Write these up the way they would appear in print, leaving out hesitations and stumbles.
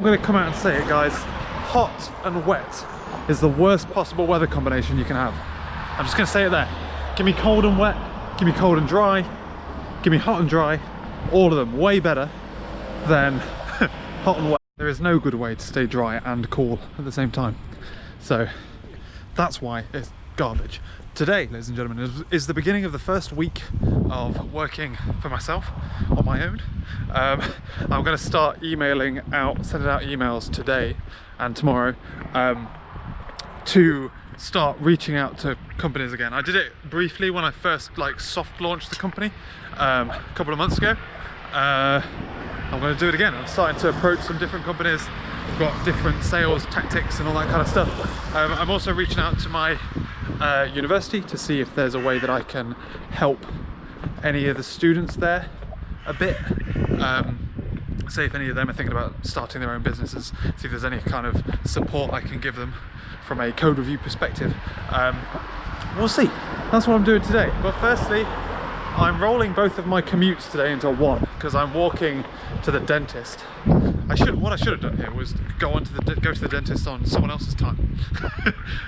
going to come out and say it, guys. Hot and wet is the worst possible weather combination you can have. I'm just going to say it there. Give me cold and wet, give me cold and dry, give me hot and dry, all of them way better than hot and wet. There is no good way to stay dry and cool at the same time. So that's why it's garbage. Today, ladies and gentlemen, is the beginning of the first week of working for myself on my own. I'm going to start sending out emails today and tomorrow to start reaching out to companies again. I did it briefly when I first soft launched the company a couple of months ago. I'm going to do it again. I'm starting to approach some different companies. I've got different sales tactics and all that kind of stuff. I'm also reaching out to my university to see if there's a way that I can help any of the students there a bit. Say if any of them are thinking about starting their own businesses, see if there's any kind of support I can give them from a code review perspective. We'll see. That's what I'm doing today. But firstly, I'm rolling both of my commutes today into one because I'm walking to the dentist. What I should have done here was go to the dentist on someone else's time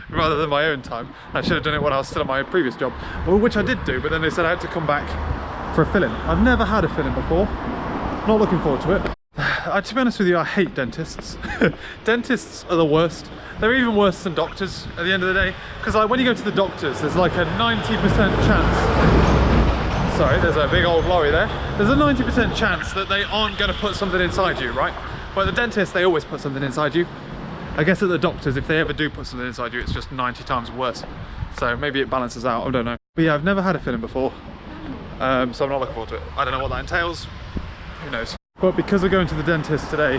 rather than my own time. I should have done it when I was still at my previous job, which I did do, but then they said I had to come back for a fill-in. I've never had a fill-in before. Not looking forward to it. To be honest with you, I hate dentists. Dentists are the worst. They're even worse than doctors at the end of the day, because when you go to the doctors, there's like a 90% chance. Sorry, there's a big old lorry there. There's a 90% chance that they aren't going to put something inside you, right? But at the dentist, they always put something inside you. I guess at the doctors, if they ever do put something inside you, it's just 90 times worse. So maybe it balances out, I don't know. But yeah, I've never had a fill-in before, so I'm not looking forward to it. I don't know what that entails, who knows. But because I'm going to the dentist today,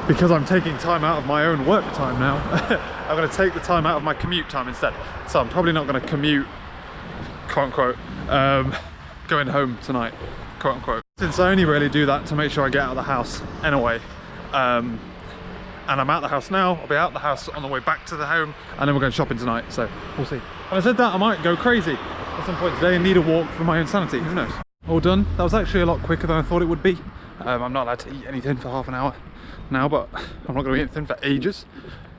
because I'm taking time out of my own work time now, I'm going to take the time out of my commute time instead. So I'm probably not going to commute, quote unquote, going home tonight, quote unquote. Since I only really do that to make sure I get out of the house anyway, and I'm out the house now, I'll be out the house on the way back to the home, and then we're going shopping tonight, so we'll see. When I said that, I might go crazy at some point today and need a walk for my own sanity, who knows. All done. That was actually a lot quicker than I thought it would be. I'm not allowed to eat anything for half an hour now, but I'm not going to eat anything for ages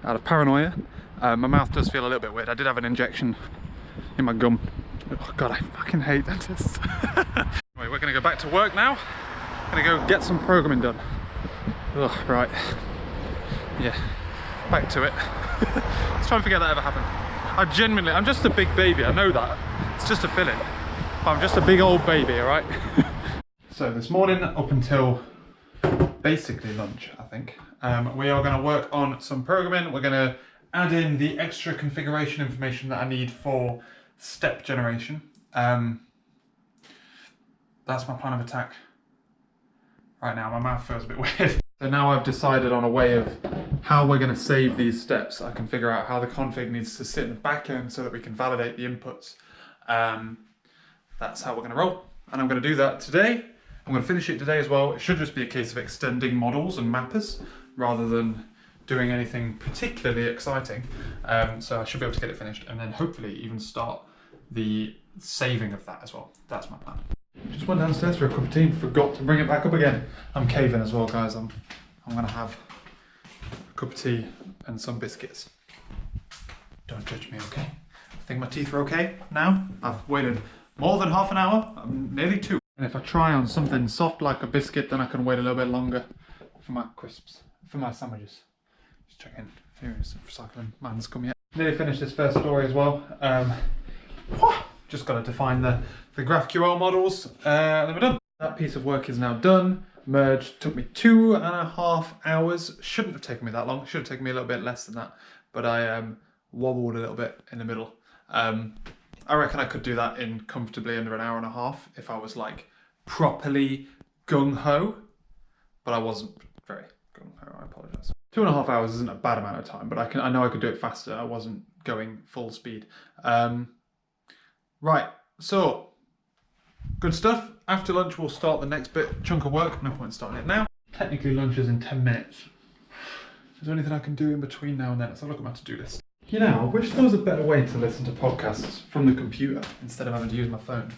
out of paranoia. My mouth does feel a little bit weird. I did have an injection in my gum. Oh god, I fucking hate dentists. Anyway, we're going to go back to work now. I'm going to go get some programming done. Oh, right. Yeah, back to it. Let's try and forget that ever happened. I'm just a big baby, I know that. It's just a fill-in. I'm just a big old baby, alright? So this morning, up until basically lunch, I think, we are going to work on some programming. We're going to add in the extra configuration information that I need for step generation. That's my plan of attack right now. My mouth feels a bit weird. So now I've decided on a way of how we're going to save these steps. I can figure out how the config needs to sit in the back end so that we can validate the inputs. That's how we're going to roll, and I'm going to do that today. I'm going to finish it today as well. It should just be a case of extending models and mappers rather than doing anything particularly exciting. So I should be able to get it finished and then hopefully even start the saving of that as well. That's my plan. Just went downstairs for a cup of tea and forgot to bring it back up again. I'm caving as well, guys. I'm going to have a cup of tea and some biscuits. Don't judge me, okay? I think my teeth are okay now. I've waited more than half an hour, I'm nearly 2. And if I try on something soft like a biscuit, then I can wait a little bit longer for my crisps, for my sandwiches. Just checking, if recycling man's come yet. Nearly finished this first story as well. Just got to define the GraphQL models, then we're done. That piece of work is now done. Merged, took me 2.5 hours. Shouldn't have taken me that long, should have taken me a little bit less than that, but I wobbled a little bit in the middle. I reckon I could do that in comfortably under an hour and a half if I was like properly gung-ho, but I wasn't very gung-ho, I apologise. 2.5 hours isn't a bad amount of time, but I know I could do it faster. I wasn't going full speed. Right, so good stuff. After lunch we'll start the next chunk of work. No point starting it now. Technically lunch is in 10 minutes. Is there anything I can do in between now and then? Let's have a look at my to-do list. You know, I wish there was a better way to listen to podcasts from the computer instead of having to use my phone.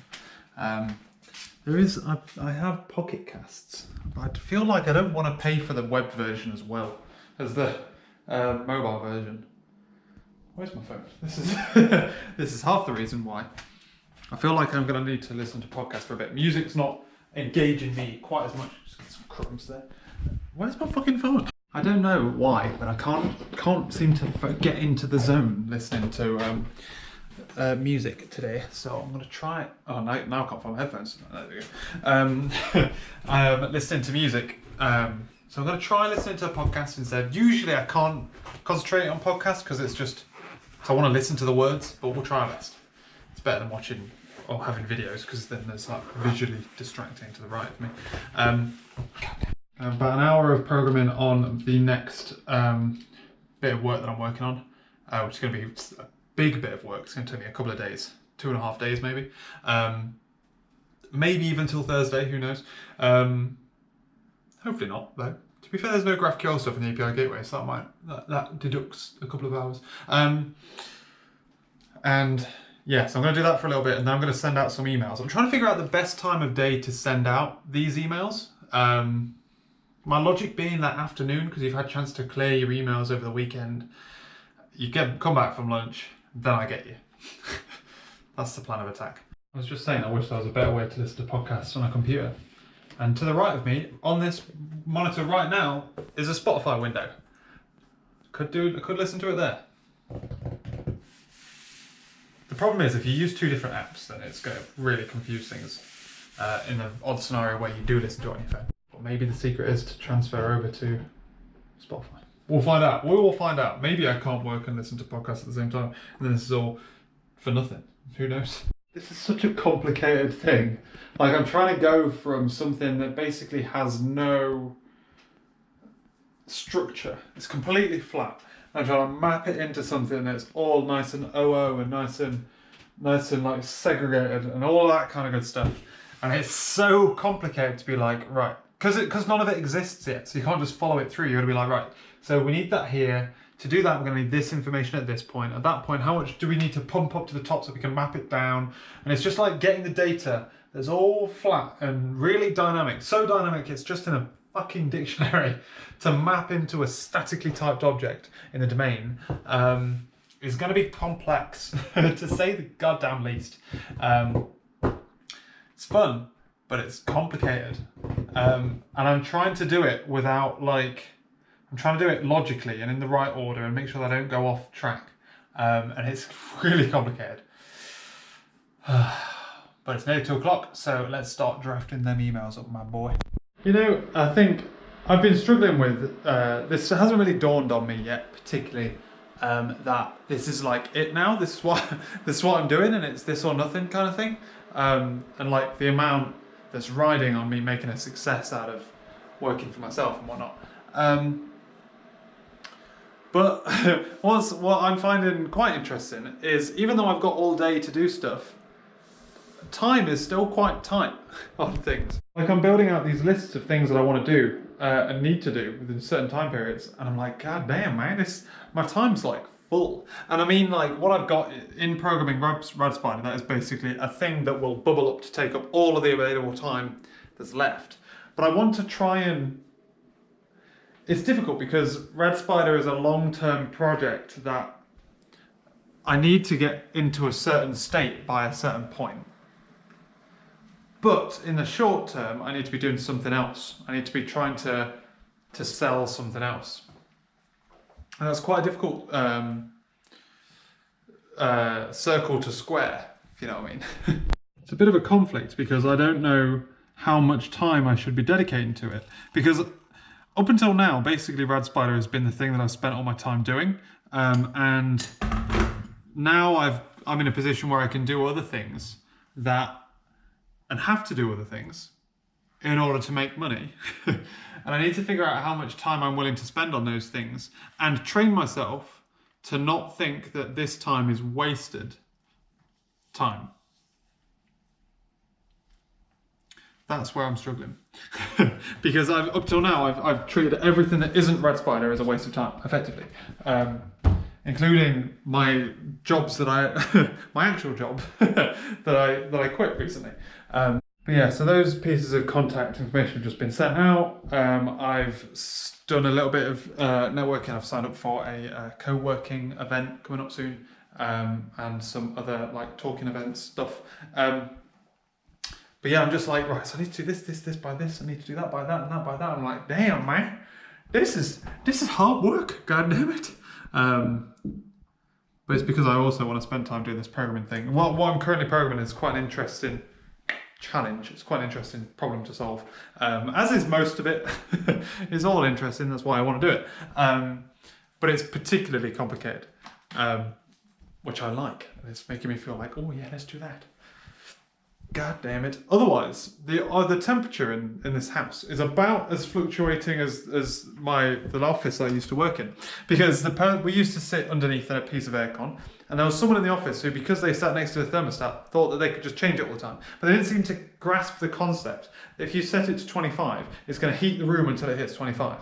There is, I have Pocket Casts, but I feel like I don't want to pay for the web version as well as the mobile version. Where's my phone? This is this is half the reason why. I feel like I'm going to need to listen to podcasts for a bit. Music's not engaging me quite as much. Just get some crumbs there. Where's my fucking phone? I don't know why, but I can't seem to get into the zone listening to music today. So I'm going to try. Oh, now I can't find my headphones. There we go. I'm listening to music. So I'm going to try listening to a podcast instead. Usually I can't concentrate on podcasts because it's just, I want to listen to the words, but we'll try our best. It's better than watching or having videos because then there's like visually distracting to the right of me. About an hour of programming on the next bit of work that I'm working on, which is going to be a big bit of work. It's going to take me a couple of days, 2.5 days maybe. Maybe even till Thursday, who knows. Hopefully not though. To be fair, there's no GraphQL stuff in the API gateway, so that deducts a couple of hours. And yeah, so I'm going to do that for a little bit, and then I'm going to send out some emails. I'm trying to figure out the best time of day to send out these emails. My logic being that afternoon, because you've had a chance to clear your emails over the weekend. You come back from lunch, then I get you. That's the plan of attack. I was just saying I wish there was a better way to listen to podcasts on a computer. And to the right of me, on this monitor right now, is a Spotify window. Could listen to it there. The problem is if you use two different apps, then it's going to really confuse things in the odd scenario where you do listen to it on your phone. But maybe the secret is to transfer over to Spotify. We'll find out. We will find out. Maybe I can't work and listen to podcasts at the same time, and then this is all for nothing. Who knows? This is such a complicated thing. Like, I'm trying to go from something that basically has no structure. It's completely flat. I'm trying to map it into something that's all nice and OO and nice and like segregated and all that kind of good stuff. And it's so complicated to be like, right, because none of it exists yet, so you can't just follow it through. You're gonna be like, right, so we need that here. To do that, we're going to need this information at this point. At that point, how much do we need to pump up to the top so we can map it down? And it's just like getting the data that's all flat and really dynamic. So dynamic, it's just in a fucking dictionary to map into a statically typed object in the domain is going to be complex, to say the goddamn least. It's fun, but it's complicated. And I'm trying to do it without like... I'm trying to do it logically and in the right order and make sure that I don't go off track. And it's really complicated. But it's nearly 2 o'clock, so let's start drafting them emails up, my boy. You know, I think I've been struggling with, this hasn't really dawned on me yet, particularly, that this is like it now. This is what I'm doing, and it's this or nothing kind of thing. And like the amount that's riding on me making a success out of working for myself and whatnot. But what I'm finding quite interesting is, even though I've got all day to do stuff, time is still quite tight on things. Like, I'm building out these lists of things that I want to do and need to do within certain time periods, and I'm like, god damn, man, my time's like full. And I mean, like, what I've got in programming RadSpider, that is basically a thing that will bubble up to take up all of the available time that's left. But I want to try and... It's difficult because RadSpider is a long-term project that I need to get into a certain state by a certain point. But in the short term, I need to be doing something else. I need to be trying to sell something else. And that's quite a difficult circle to square, if you know what I mean. It's a bit of a conflict because I don't know how much time I should be dedicating to it. Because up until now, basically RadSpider has been the thing that I've spent all my time doing. And now I'm in a position where I can do other things and have to do other things in order to make money. And I need to figure out how much time I'm willing to spend on those things and train myself to not think that this time is wasted time. That's where I'm struggling. Because up till now, I've treated everything that isn't RadSpider as a waste of time, effectively. Including my jobs that my actual job that I quit recently. But yeah, so those pieces of contact information have just been sent out. I've done a little bit of networking. I've signed up for a co-working event coming up soon, and some other like talking events stuff. But yeah, I'm just like, right, so I need to do this by this. I need to do that by that, and that by that. I'm like, damn, man, this is hard work. God damn it. But it's because I also want to spend time doing this programming thing. What I'm currently programming is quite an interesting challenge. It's quite an interesting problem to solve, as is most of it. It's all interesting, that's why I want to do it, but it's particularly complicated, which I like, and it's making me feel like, oh yeah, let's do that. God damn it. Otherwise, the temperature in this house is about as fluctuating as the office I used to work in, because we used to sit underneath a piece of aircon, and there was someone in the office who, because they sat next to the thermostat, thought that they could just change it all the time. But they didn't seem to grasp the concept that if you set it to 25, it's going to heat the room until it hits 25.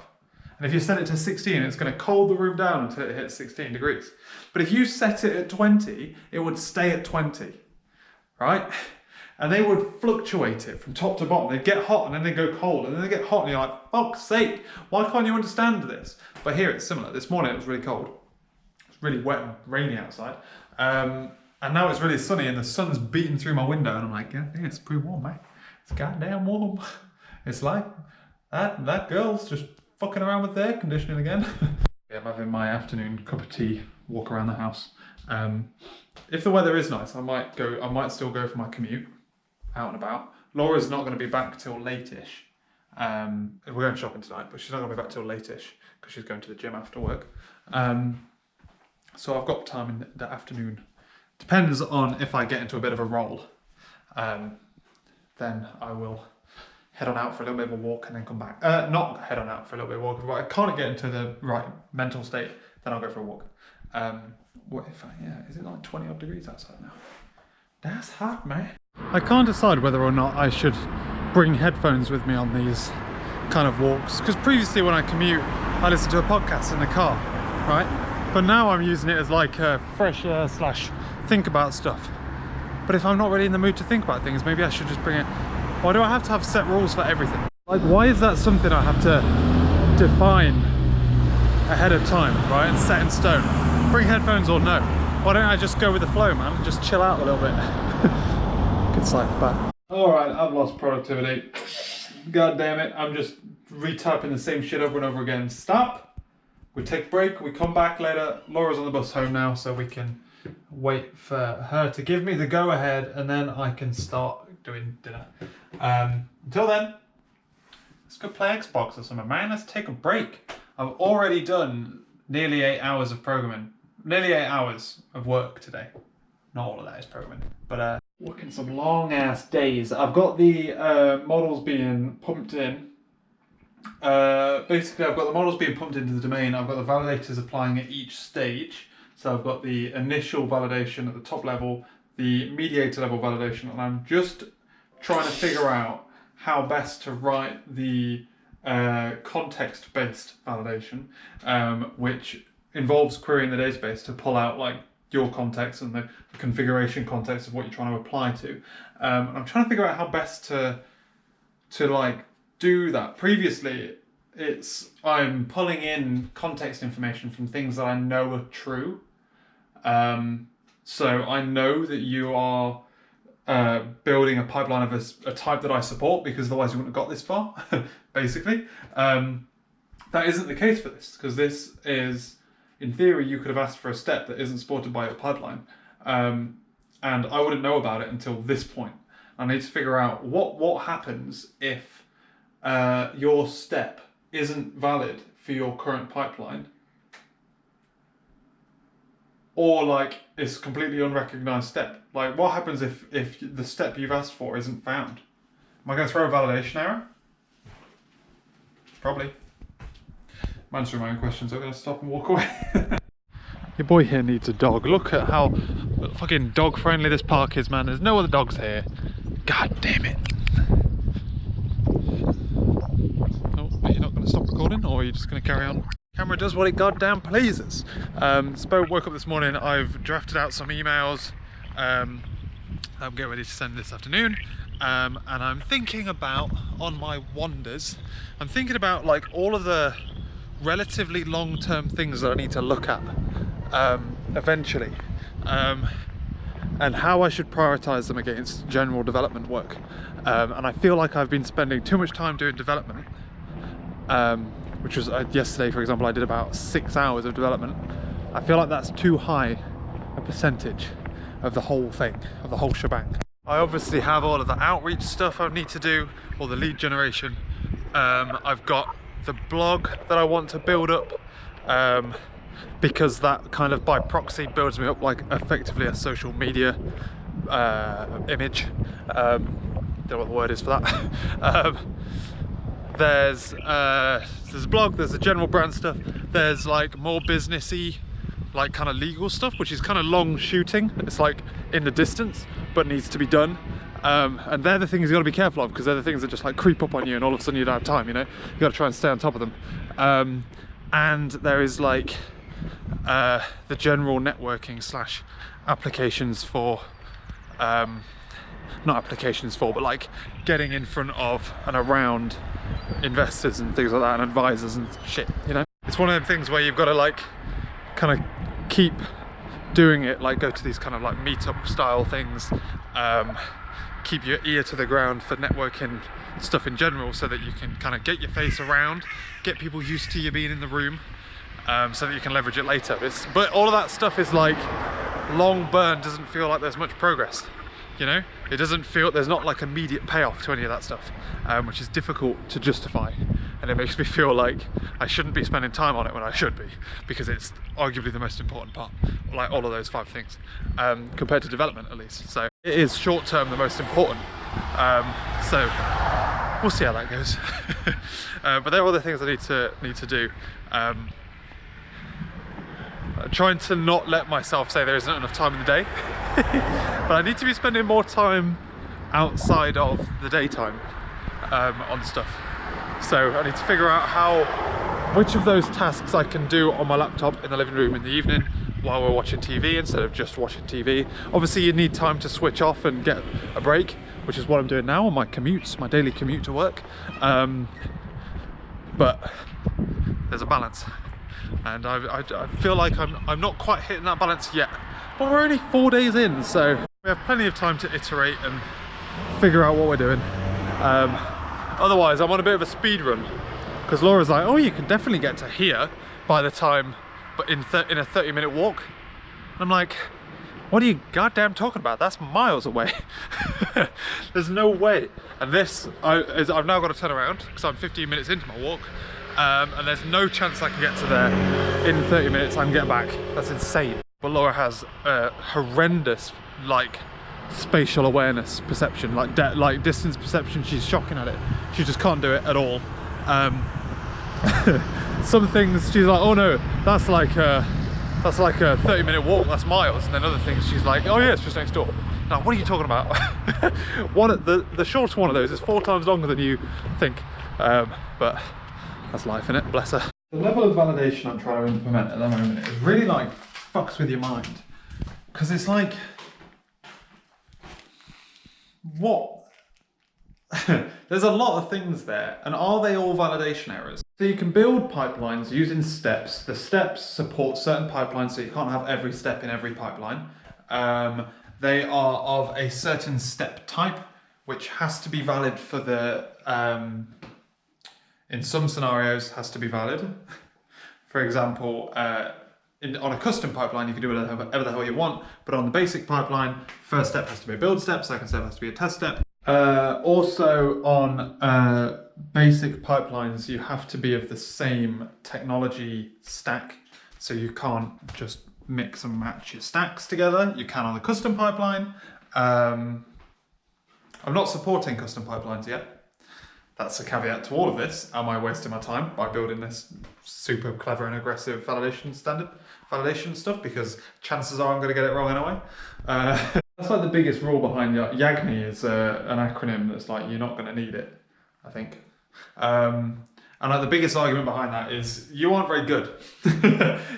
And if you set it to 16, it's going to cool the room down until it hits 16 degrees. But if you set it at 20, it would stay at 20, right? And they would fluctuate it from top to bottom. They'd get hot and then they'd go cold, and then they get hot and you're like, fuck's sake, why can't you understand this? But here it's similar. This morning it was really cold. It's really wet and rainy outside. And now it's really sunny and the sun's beating through my window, and I'm like, yeah, it's pretty warm, mate. It's goddamn warm. It's like, that girl's just fucking around with the air conditioning again. Yeah, I'm having my afternoon cup of tea, walk around the house. If the weather is nice, I might still go for my commute out and about. Laura's not going to be back till late-ish. We're going shopping tonight, but she's not going to be back till late-ish because she's going to the gym after work. So I've got time in the afternoon. Depends on if I get into a bit of a roll. Then I will head on out for a little bit of a walk and then come back. Not head on out for a little bit of a walk. If I can't get into the right mental state, then I'll go for a walk. Is it like 20 odd degrees outside now? That's hot, man. I can't decide whether or not I should bring headphones with me on these kind of walks, because previously when I commute I listen to a podcast in the car, right? But now I'm using it as like a fresh air / think about stuff. But if I'm not really in the mood to think about things, maybe I should just bring it. Why do I have to have set rules for everything? Like, why is that something I have to define ahead of time, right, and set in stone? Bring headphones or no? Why don't I just go with the flow, man, and just chill out a little bit? Good psychopath. Alright, I've lost productivity. God damn it, I'm just retyping the same shit over and over again. Stop! We take a break, we come back later. Laura's on the bus home now, so we can wait for her to give me the go-ahead, and then I can start doing dinner. Until then, let's go play Xbox or something, man. Let's take a break. I've already done nearly 8 hours of programming. Nearly 8 hours of work today. Not all of that is programming, but working some long ass days. I've got the models being pumped in. Basically, I've got the models being pumped into the domain. I've got the validators applying at each stage. So I've got the initial validation at the top level, the mediator level validation, and I'm just trying to figure out how best to write the context-based validation, which involves querying the database to pull out like your context and the configuration context of what you're trying to apply to. I'm trying to figure out how best to like do that. Previously, I'm pulling in context information from things that I know are true. So I know that you are building a pipeline of a type that I support, because otherwise you wouldn't have got this far, basically. That isn't the case for this, because this is, in theory, you could have asked for a step that isn't supported by your pipeline. And I wouldn't know about it until this point. I need to figure out what happens if your step isn't valid for your current pipeline, or like it's a completely unrecognized step. Like, what happens if the step you've asked for isn't found? Am I going to throw a validation error? Probably. I'm answering my own questions. I'm going to stop and walk away. Your boy here needs a dog. Look at how fucking dog friendly this park is, man. There's no other dogs here. God damn it. Oh, are you not going to stop recording, or are you just going to carry on? Camera does what it goddamn pleases. Spo woke up this morning. I've drafted out some emails. I'm getting ready to send this afternoon. and I'm thinking about, on my wanders, I'm thinking about like all of the relatively long-term things that I need to look at eventually, and how I should prioritize them against general development work. And I feel like I've been spending too much time doing development, which was yesterday, for example, I did about 6 hours of development. I feel like that's too high a percentage of the whole thing, of the whole shebang. I obviously have all of the outreach stuff I need to do, all the lead generation. I've got the blog that I want to build up, because that kind of by proxy builds me up like effectively a social media image. Don't know what the word is for that. There's a blog, there's the general brand stuff, there's like more businessy, like kind of legal stuff, which is kind of long shooting. It's like in the distance, but needs to be done. And they're the things you got to be careful of, because they're the things that just like creep up on you and all of a sudden you don't have time, you know? You got to try and stay on top of them. And there is like the general networking slash applications for, not applications for, but like getting in front of and around investors and things like that, and advisors and shit, you know? It's one of them things where you've got to like kind of keep doing it, like go to these kind of like meetup style things, keep your ear to the ground for networking stuff in general, so that you can kind of get your face around, get people used to you being in the room, so that you can leverage it later. But all of that stuff is like long burn, doesn't feel like there's much progress, you know? It doesn't feel, there's not like immediate payoff to any of that stuff, which is difficult to justify, and it makes me feel like I shouldn't be spending time on it when I should be, because it's arguably the most important part, like all of those 5 things, compared to development at least. So it is short term the most important, so we'll see how that goes. But there are other things I need to do. Trying to not let myself say there isn't enough time in the day, but I need to be spending more time outside of the daytime on stuff. So I need to figure out which of those tasks I can do on my laptop in the living room in the evening while we're watching TV instead of just watching TV. Obviously you need time to switch off and get a break, which is what I'm doing now on my commutes, my daily commute to work. But there's a balance. And I feel like I'm not quite hitting that balance yet, but we're only 4 days in, so we have plenty of time to iterate and figure out what we're doing. Otherwise I'm on a bit of a speed run, because Laura's like, oh, you can definitely get to here by the time, but in a 30-minute walk. And I'm like, what are you goddamn talking about? That's miles away. There's no way. And this I've now got to turn around because I'm 15 minutes into my walk. And there's no chance I can get to there in 30 minutes. I can get back. That's insane. But Laura has a horrendous, like, spatial awareness perception, like distance perception. She's shocking at it. She just can't do it at all. Some things she's like, oh no, that's like a 30-minute walk. That's miles. And then other things she's like, oh yeah, it's just next door. Now, what are you talking about? The shortest one of those is 4 times longer than you think. But that's life, innit? Bless her. The level of validation I'm trying to implement at the moment is really like fucks with your mind. Because it's like, what? There's a lot of things there, and are they all validation errors? So you can build pipelines using steps. The steps support certain pipelines, so you can't have every step in every pipeline. They are of a certain step type, which has to be valid for the, in some scenarios has to be valid. For example, on a custom pipeline, you can do whatever the hell you want, but on the basic pipeline, first step has to be a build step, second step has to be a test step. Also on basic pipelines, you have to be of the same technology stack, so you can't just mix and match your stacks together. You can on the custom pipeline. I'm not supporting custom pipelines yet. That's a caveat to all of this. Am I wasting my time by building this super clever and aggressive validation stuff? Because chances are I'm going to get it wrong anyway. That's like the biggest rule behind YAGNI is an acronym that's like, you're not going to need it, I think. And like the biggest argument behind that is you aren't very good.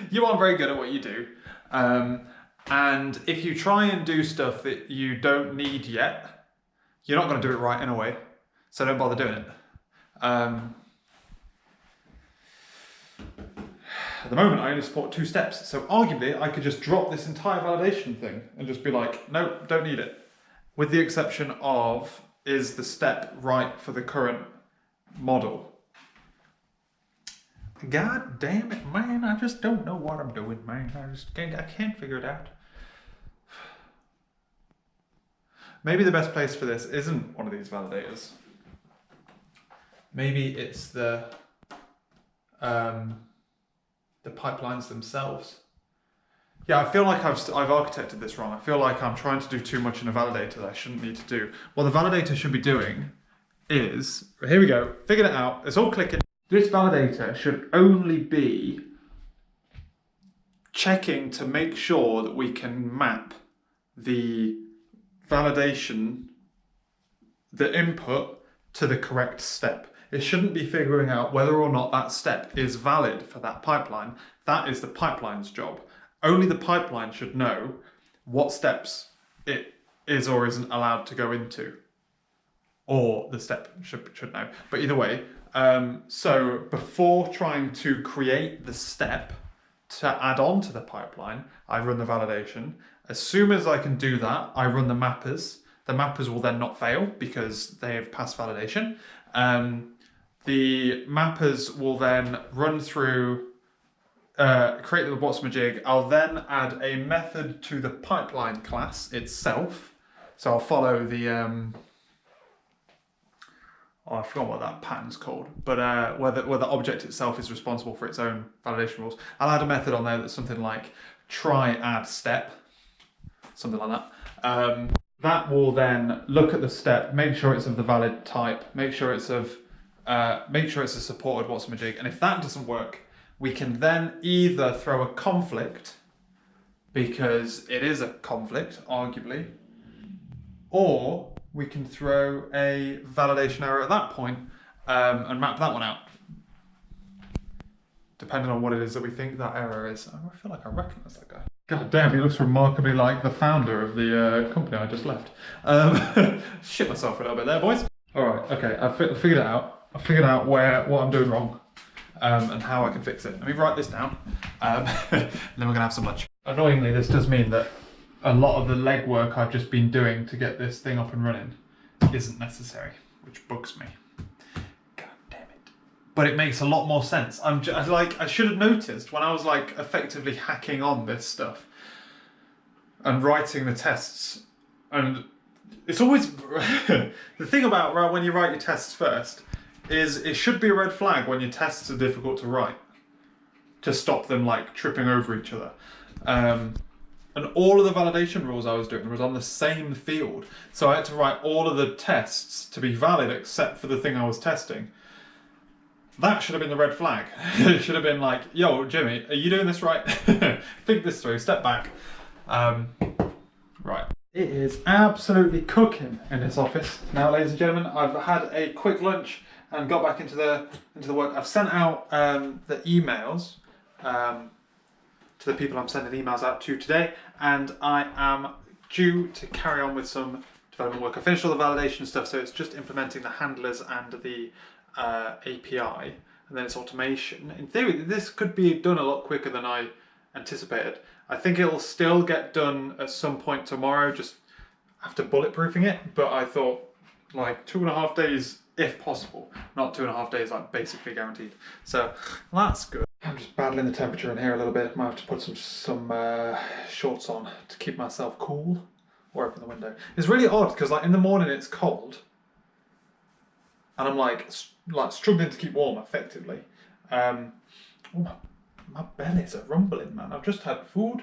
You aren't very good at what you do. And if you try and do stuff that you don't need yet, you're not going to do it right anyway, so don't bother doing it. At the moment, I only support 2 steps, so arguably I could just drop this entire validation thing and just be like, no, don't need it. With the exception of, is the step right for the current model? God damn it, man, I just don't know what I'm doing, man. I can't figure it out. Maybe the best place for this isn't one of these validators. Maybe it's the pipelines themselves. Yeah, I feel like I've architected this wrong. I feel like I'm trying to do too much in a validator that I shouldn't need to do. What the validator should be doing is, here we go, figured it out, it's all clicking. This validator should only be checking to make sure that we can map the validation, the input, to the correct step. It shouldn't be figuring out whether or not that step is valid for that pipeline. That is the pipeline's job. Only the pipeline should know what steps it is or isn't allowed to go into. Or the step should know. But either way, so before trying to create the step to add on to the pipeline, I run the validation. As soon as I can do that, I run the mappers. The mappers will then not fail because they have passed validation. The mappers will then run through, create the what's-my-jig. I'll then add a method to the pipeline class itself. So I'll follow the, oh, I forgot what that pattern's called, but where the object itself is responsible for its own validation rules. I'll add a method on there that's something like try add step, something like that. That will then look at the step, make sure it's of the valid type, make sure it's a supported what's-my-jig, and if that doesn't work, we can then either throw a conflict, because it is a conflict, arguably, or we can throw a validation error at that point and map that one out, depending on what it is that we think that error is. I feel like I recognise that guy. God damn, he looks remarkably like the founder of the company I just left. Shit myself a little bit there, boys. All right, okay, I've figured it out. I figured out what I'm doing wrong and how I can fix it. Let me write this down, and then we're gonna have some lunch. Annoyingly, this does mean that a lot of the legwork I've just been doing to get this thing up and running isn't necessary, which bugs me. God damn it. But it makes a lot more sense. I should have noticed when I was like effectively hacking on this stuff and writing the tests, and it's always the thing about when you write your tests first is it should be a red flag when your tests are difficult to write to stop them like tripping over each other. And all of the validation rules I was doing was on the same field. So I had to write all of the tests to be valid except for the thing I was testing. That should have been the red flag. It should have been like, yo, Jimmy, are you doing this right? Think this through, step back. Right. It is absolutely cooking in this office. Now, ladies and gentlemen, I've had a quick lunch and got back into the work. I've sent out the emails to the people I'm sending emails out to today, and I am due to carry on with some development work. I finished all the validation stuff, so it's just implementing the handlers and the API, and then it's automation. In theory, this could be done a lot quicker than I anticipated. I think it'll still get done at some point tomorrow, just after bulletproofing it, but I thought like 2.5 days if possible, not 2.5 days like basically guaranteed. So that's good. I'm just battling the temperature in here a little bit. Might have to put some shorts on to keep myself cool, or open the window. It's really odd because like in the morning it's cold, and I'm like struggling to keep warm effectively. Oh, my belly's a rumbling, man. I've just had food.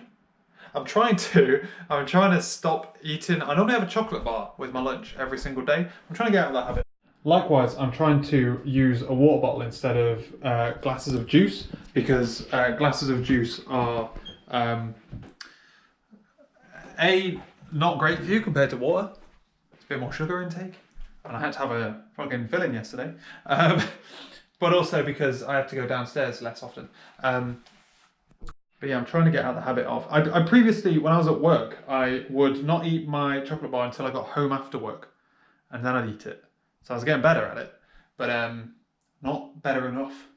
I'm trying to stop eating. I normally have a chocolate bar with my lunch every single day. I'm trying to get out of that habit. Likewise, I'm trying to use a water bottle instead of glasses of juice, because glasses of juice are not great for you compared to water. It's a bit more sugar intake, and I had to have a fucking fill-in yesterday. But also because I have to go downstairs less often. But yeah, I'm trying to get out of the habit of... I previously, when I was at work, I would not eat my chocolate bar until I got home after work. and then I'd eat it. So I was getting better at it, but not better enough.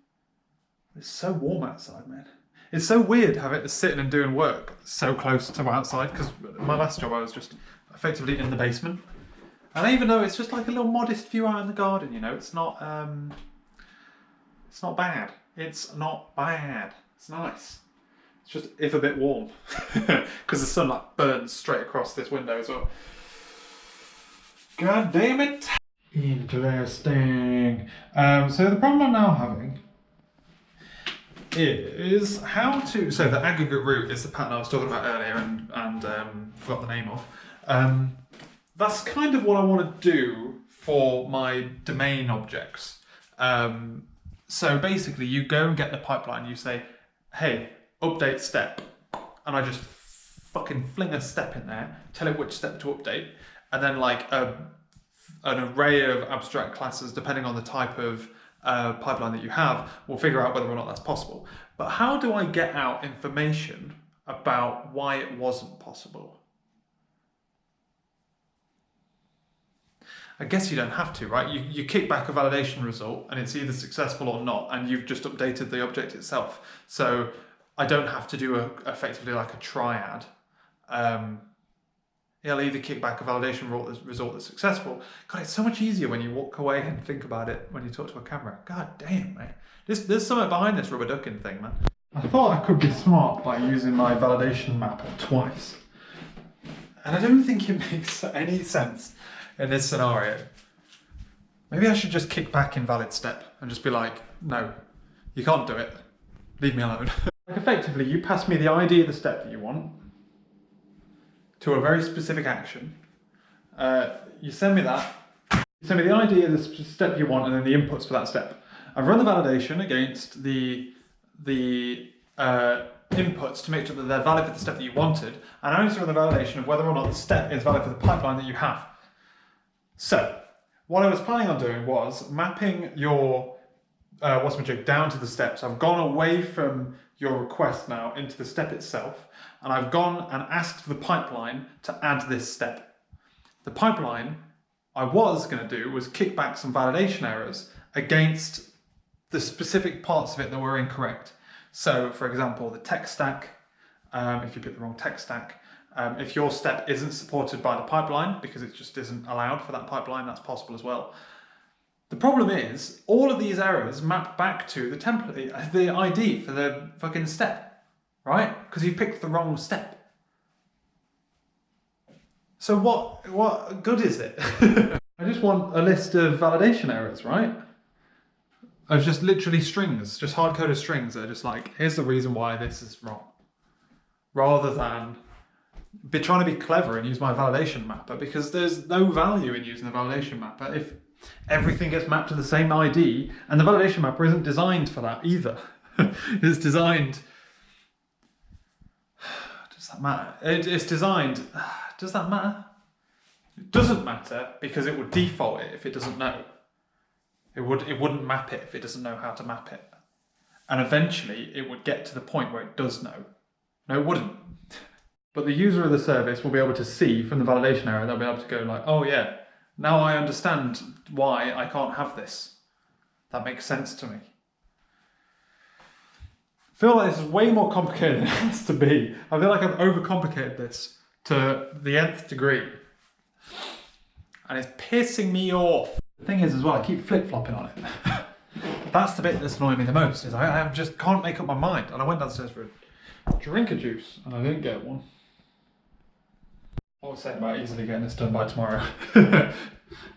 It's so warm outside, man. It's so weird having sitting and doing work so close to outside, because my last job I was just effectively in the basement. And even though it's just like a little modest view out in the garden, you know, it's not bad. It's not bad. It's nice. It's just if a bit warm, because the sun like burns straight across this window as well. God damn it! Interesting. So the problem I'm now having is how to. So the aggregate root is the pattern I was talking about earlier, and forgot the name of. That's kind of what I want to do for my domain objects. So basically, you go and get the pipeline. You say, "Hey, update step," and I just fucking fling a step in there, tell it which step to update, and then like an array of abstract classes, depending on the type of pipeline that you have, will figure out whether or not that's possible. But how do I get out information about why it wasn't possible? I guess you don't have to, right? You kick back a validation result and it's either successful or not, and you've just updated the object itself. So I don't have to do effectively like a triad. It'll either kick back a validation result that's successful. God, it's so much easier when you walk away and think about it when you talk to a camera. God damn, man. There's something behind this rubber ducking thing, man. I thought I could be smart by using my validation mapper twice. And I don't think it makes any sense in this scenario. Maybe I should just kick back invalid step and just be like, no, you can't do it. Leave me alone. Like effectively, you pass me the ID of the step that you want to a very specific action. You send me that. You send me the ID of the step you want and then the inputs for that step. I've run the validation against the inputs to make sure that they're valid for the step that you wanted, and I need to run the validation of whether or not the step is valid for the pipeline that you have. So, what I was planning on doing was mapping your what's-my-jig down to the steps. I've gone away from your request now into the step itself, and I've gone and asked the pipeline to add this step. The pipeline I was going to do was kick back some validation errors against the specific parts of it that were incorrect. So, for example, the tech stack, if you pick the wrong tech stack, if your step isn't supported by the pipeline because it just isn't allowed for that pipeline, that's possible as well. The problem is, all of these errors map back to the template, the ID for the fucking step, right? Because you picked the wrong step. So what good is it? I just want a list of validation errors, right? Of just literally strings, just hard-coded strings that are just like, here's the reason why this is wrong. Rather than trying to be clever and use my validation mapper, because there's no value in using the validation mapper if everything gets mapped to the same ID, and the validation mapper isn't designed for that either. It's designed... Does that matter? It's designed... Does that matter? It doesn't matter because it would default it if it doesn't know. It wouldn't map it if it doesn't know how to map it. And eventually it would get to the point where it does know. No, it wouldn't. But the user of the service will be able to see from the validation error, they'll be able to go like, oh yeah, now I understand why I can't have this. That makes sense to me. I feel like this is way more complicated than it has to be. I feel like I've overcomplicated this to the nth degree. And it's pissing me off. The thing is as well, I keep flip-flopping on it. That's the bit that's annoying me the most, is I just can't make up my mind. And I went downstairs for a drink of juice and I didn't get one. What was I saying about easily getting this done by tomorrow?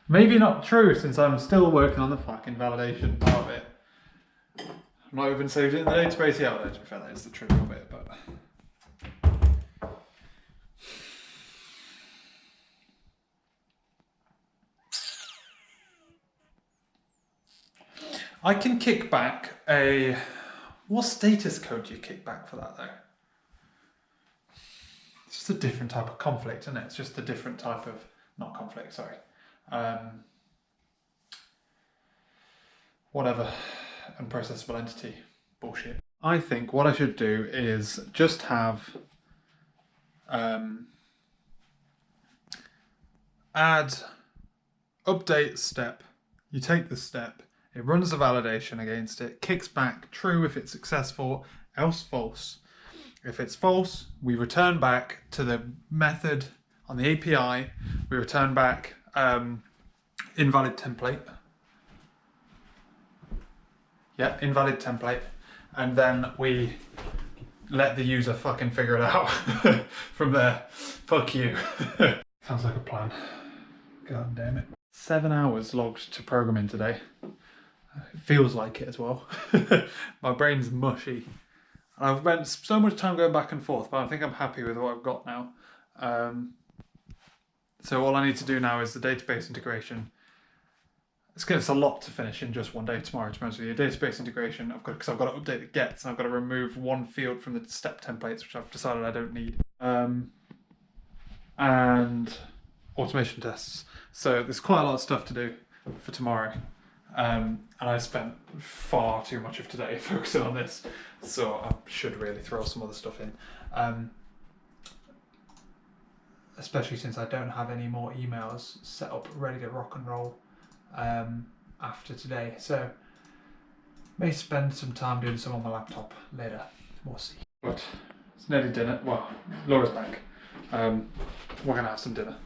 Maybe not true, since I'm still working on the fucking validation part of it. I've not even saved it in the database yet, although to be fair, that is the trivial bit, but... I can kick back a... What status code do you kick back for that, though? It's just a different type of conflict, isn't it? It's just a different type of... Not conflict, sorry. Whatever. Unprocessable entity. Bullshit. I think what I should do is just have... add update step. You take the step, it runs the validation against it, kicks back true if it's successful, else false. If it's false, we return back to the method on the API, we return back invalid template. Yeah, invalid template. And then we let the user fucking figure it out from there. Fuck you. Sounds like a plan. God damn it. 7 hours logged to programming today. It feels like it as well. My brain's mushy. And I've spent so much time going back and forth, but I think I'm happy with what I've got now. So all I need to do now is the database integration. It's a lot to finish in just one day tomorrow, to be honest with you. Database integration, because I've got to update the gets, and I've got to remove one field from the step templates, which I've decided I don't need. And automation tests. So there's quite a lot of stuff to do for tomorrow. And I spent far too much of today focusing on this, so I should really throw some other stuff in. Especially since I don't have any more emails set up ready to rock and roll after today. So may spend some time doing some on my laptop later. We'll see. But it's nearly dinner. Well, Laura's back. We're gonna have some dinner.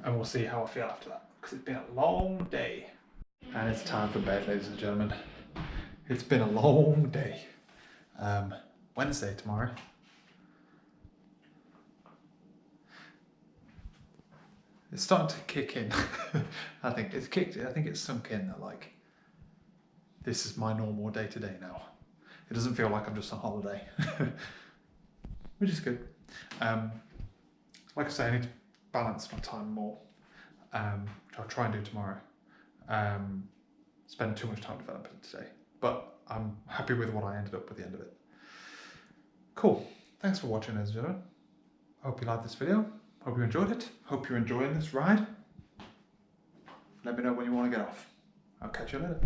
And we'll see how I feel after that, because it's been a long day. And it's time for bed, ladies and gentlemen. It's been a long day. Wednesday tomorrow. It's starting to kick in. I think it's sunk in that, like, this is my normal day to day now. It doesn't feel like I'm just on holiday, which is good. Like I say, I need to balance my time more, which I'll try and do tomorrow. Spend too much time developing today, but I'm happy with what I ended up with at the end of it. Cool. Thanks for watching, ladies and gentlemen. I hope you liked this video. Hope you enjoyed it. Hope you're enjoying this ride. Let me know when you want to get off. I'll catch you later.